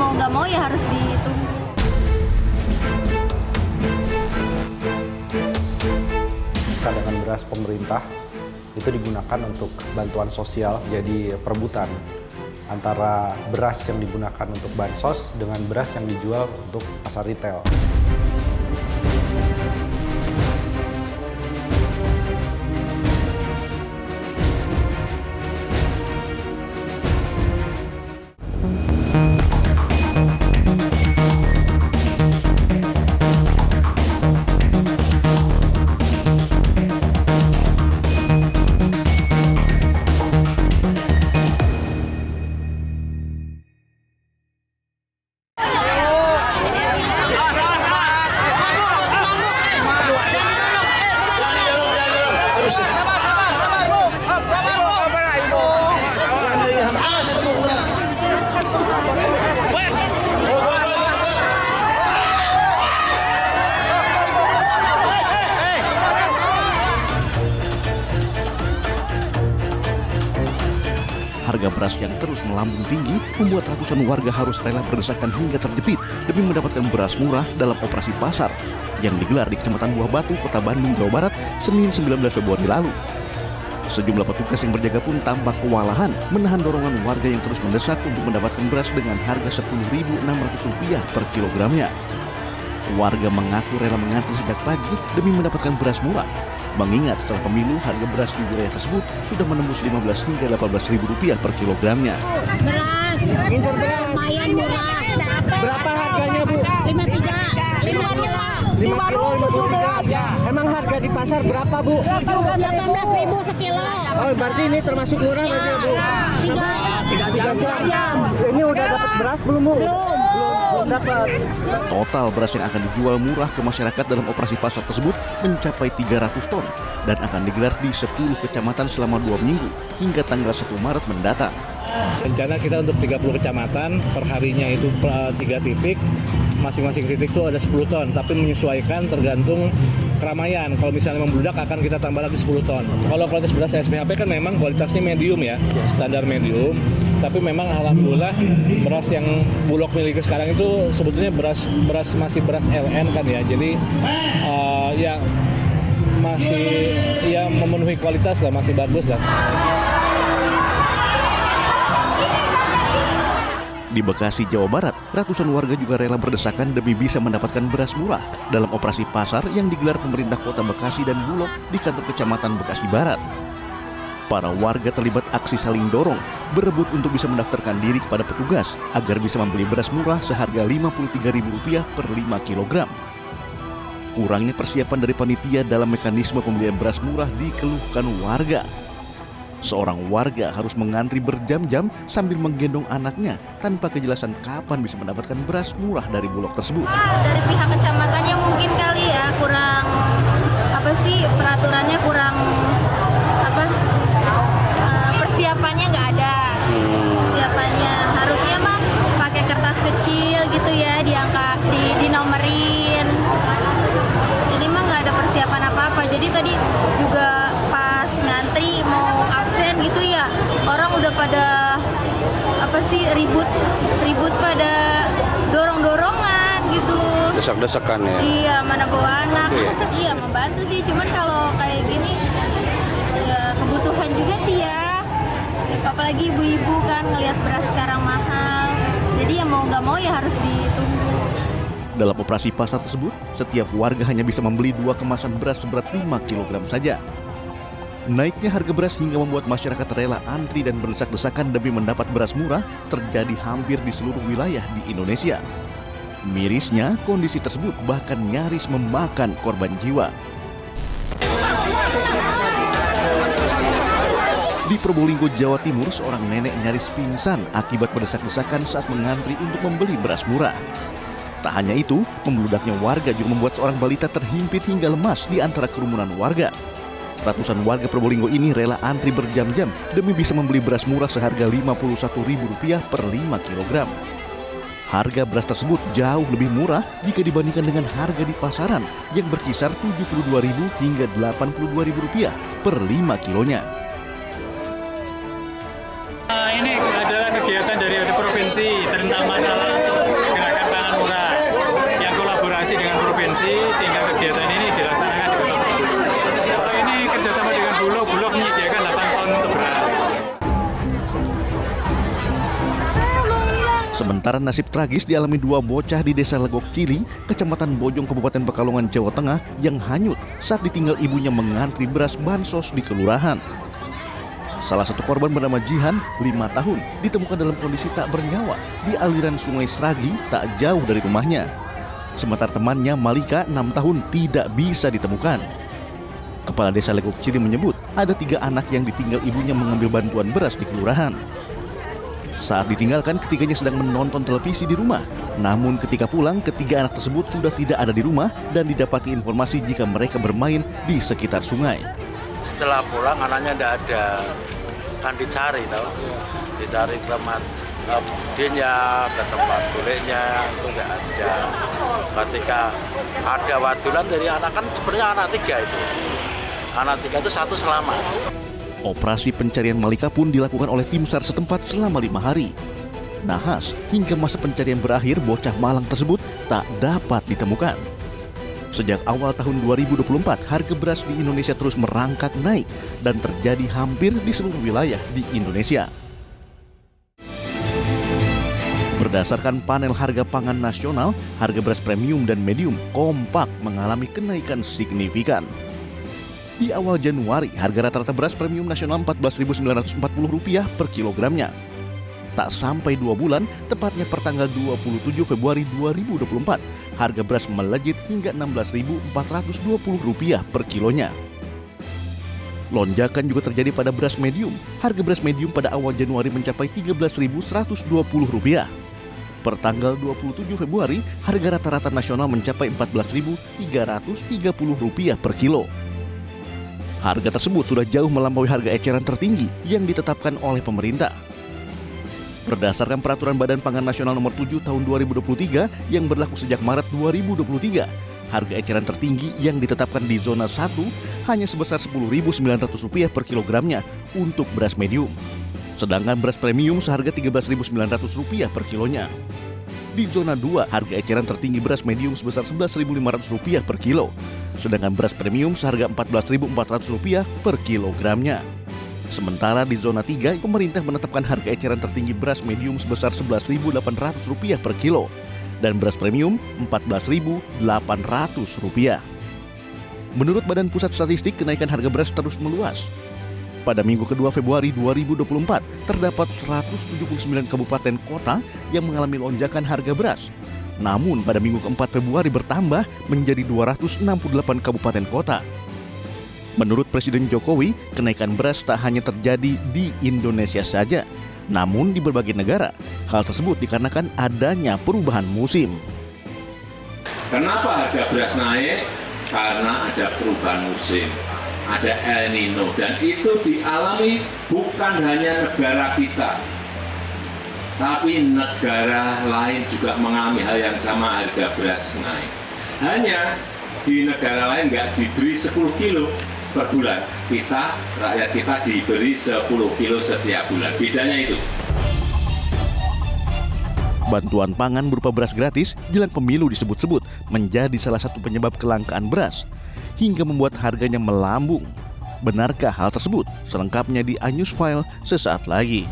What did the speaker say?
mau nggak mau ya harus ditunggu. Cadangan beras pemerintah itu digunakan untuk bantuan sosial, jadi perebutan antara beras yang digunakan untuk bansos dengan beras yang dijual untuk pasar retail. Harga beras yang terus melambung tinggi membuat ratusan warga harus rela berdesakan hingga terjepit demi mendapatkan beras murah dalam operasi pasar yang digelar di Kecamatan Buah Batu, Kota Bandung, Jawa Barat, Senin 19 Februari lalu. Sejumlah petugas yang berjaga pun tampak kewalahan menahan dorongan warga yang terus mendesak untuk mendapatkan beras dengan harga Rp10.600 per kilogramnya. Warga mengaku rela mengantri sejak pagi demi mendapatkan beras murah. Mengingat setelah pemilu, harga beras di wilayah tersebut sudah menembus Rp15.000 hingga Rp18.000 per kilogramnya. Beras, lumayan murah. Berapa harganya, Bu? 5 kilo. 5 kilo 53. Emang harga di pasar berapa, Bu? 18.000 sekilo. Oh, berarti ini termasuk murah berarti, Bu? 3 jam. Ini udah dapat beras belum, Bu? Belum dapat. Total beras yang akan dijual murah ke masyarakat dalam operasi pasar tersebut mencapai 300 ton dan akan digelar di 10 kecamatan selama 2 minggu hingga tanggal 1 Maret mendatang. Rencana kita untuk 30 kecamatan, per harinya itu 3 titik, masing-masing titik itu ada 10 ton, tapi menyesuaikan tergantung keramaian. Kalau misalnya membludak akan kita tambah lagi 10 ton. Kalau kualitas beras SPHP kan memang kualitasnya medium ya, standar medium. Tapi memang alhamdulillah beras yang Bulog miliki sekarang itu sebetulnya masih beras LN kan ya. Jadi ya masih ya memenuhi kualitas lah, masih bagus lah. Di Bekasi, Jawa Barat, ratusan warga juga rela berdesakan demi bisa mendapatkan beras murah dalam operasi pasar yang digelar pemerintah Kota Bekasi dan Bulog di kantor Kecamatan Bekasi Barat. Para warga terlibat aksi saling dorong, berebut untuk bisa mendaftarkan diri kepada petugas agar bisa membeli beras murah seharga Rp53.000 per 5 kilogram. Kurangnya persiapan dari panitia dalam mekanisme pembelian beras murah dikeluhkan warga. Seorang warga harus mengantri berjam-jam sambil menggendong anaknya tanpa kejelasan kapan bisa mendapatkan beras murah dari Bulog tersebut. Dari pihak kecamatannya mungkin kali ya kurang peraturannya kurang persiapannya nggak ada. Persiapannya harusnya mah pakai kertas kecil gitu ya, diangkat, dinomerin. Jadi mah nggak ada persiapan apa-apa. Jadi tadi juga pas ngantri mau absen gitu ya, orang udah pada ribut pada dorong-dorongan gitu. Desak-desakan ya? Iya, mana bawa anak. Iya, membantu sih. Cuman kalau kayak gini ya kebutuhan juga sih ya. Apalagi ibu-ibu kan ngelihat beras sekarang mahal. Jadi ya mau nggak mau ya harus ditunggu. Dalam operasi pasar tersebut, setiap warga hanya bisa membeli 2 kemasan beras seberat 5 kg saja. Naiknya harga beras hingga membuat masyarakat rela antri dan berdesak-desakan demi mendapat beras murah terjadi hampir di seluruh wilayah di Indonesia. Mirisnya, kondisi tersebut bahkan nyaris memakan korban jiwa. Di Probolinggo, Jawa Timur, seorang nenek nyaris pingsan akibat berdesak-desakan saat mengantri untuk membeli beras murah. Tak hanya itu, membeludaknya warga juga membuat seorang balita terhimpit hingga lemas di antara kerumunan warga. Ratusan warga Probolinggo ini rela antri berjam-jam demi bisa membeli beras murah seharga Rp51.000 per 5 kg. Harga beras tersebut jauh lebih murah jika dibandingkan dengan harga di pasaran yang berkisar Rp72.000 hingga Rp82.000 per 5 kilonya. Ini adalah kegiatan dari provinsi tentang masalah Sementara nasib tragis dialami dua bocah di Desa Legok Cili, Kecamatan Bojong, Kabupaten Pekalongan, Jawa Tengah yang hanyut saat ditinggal ibunya mengantri beras bansos di kelurahan. Salah satu korban bernama Jihan, 5 tahun, ditemukan dalam kondisi tak bernyawa di aliran Sungai Sragi tak jauh dari rumahnya. Sementara temannya Malika, 6 tahun, tidak bisa ditemukan. Kepala Desa Legok Cili menyebut ada 3 anak yang ditinggal ibunya mengambil bantuan beras di kelurahan. Saat ditinggalkan, ketiganya sedang menonton televisi di rumah. Namun ketika pulang, ketiga anak tersebut sudah tidak ada di rumah dan didapati informasi jika mereka bermain di sekitar sungai. Setelah pulang anaknya tidak ada, kan dicari tahu, dicari ke tempat budenya, ke tempat bolehnya itu nggak ada. Ketika ada wadulan dari anak, kan sebenarnya anak 3 itu, anak 3 itu 1 selamat. Operasi pencarian Malika pun dilakukan oleh tim SAR setempat selama 5 hari. Nahas, hingga masa pencarian berakhir, bocah malang tersebut tak dapat ditemukan. Sejak awal tahun 2024, harga beras di Indonesia terus merangkak naik dan terjadi hampir di seluruh wilayah di Indonesia. Berdasarkan panel harga pangan nasional, harga beras premium dan medium kompak mengalami kenaikan signifikan. Di awal Januari, harga rata-rata beras premium nasional Rp14.940 per kilogramnya. Tak sampai 2 bulan, tepatnya pertanggal 27 Februari 2024, harga beras melejit hingga Rp16.420 per kilonya. Lonjakan juga terjadi pada beras medium. Harga beras medium pada awal Januari mencapai Rp13.120. Per tanggal 27 Februari, harga rata-rata nasional mencapai Rp14.330 per kilo. Harga tersebut sudah jauh melampaui harga eceran tertinggi yang ditetapkan oleh pemerintah. Berdasarkan Peraturan Badan Pangan Nasional Nomor 7 Tahun 2023 yang berlaku sejak Maret 2023, harga eceran tertinggi yang ditetapkan di zona 1 hanya sebesar Rp10.900 per kilogramnya untuk beras medium. Sedangkan beras premium seharga Rp13.900 per kilonya. Di zona 2, harga eceran tertinggi beras medium sebesar Rp11.500 per kilo. Sedangkan beras premium seharga Rp14.400 per kilogramnya. Sementara di zona 3, pemerintah menetapkan harga eceran tertinggi beras medium sebesar Rp11.800 per kilo dan beras premium Rp14.800. Menurut Badan Pusat Statistik, kenaikan harga beras terus meluas. Pada minggu kedua Februari 2024, terdapat 179 kabupaten kota yang mengalami lonjakan harga beras. Namun pada minggu keempat Februari bertambah menjadi 268 kabupaten kota. Menurut Presiden Jokowi, kenaikan beras tak hanya terjadi di Indonesia saja, namun di berbagai negara. Hal tersebut dikarenakan adanya perubahan musim. Kenapa harga beras naik? Karena ada perubahan musim, ada El Nino, dan itu dialami bukan hanya negara kita, tapi negara lain juga mengalami hal yang sama, harga beras naik. Hanya di negara lain nggak diberi 10 kilo per bulan, kita, rakyat kita diberi 10 kilo setiap bulan, bedanya itu. Bantuan pangan berupa beras gratis jelang pemilu disebut-sebut menjadi salah satu penyebab kelangkaan beras, hingga membuat harganya melambung. Benarkah hal tersebut? Selengkapnya di iNews File sesaat lagi.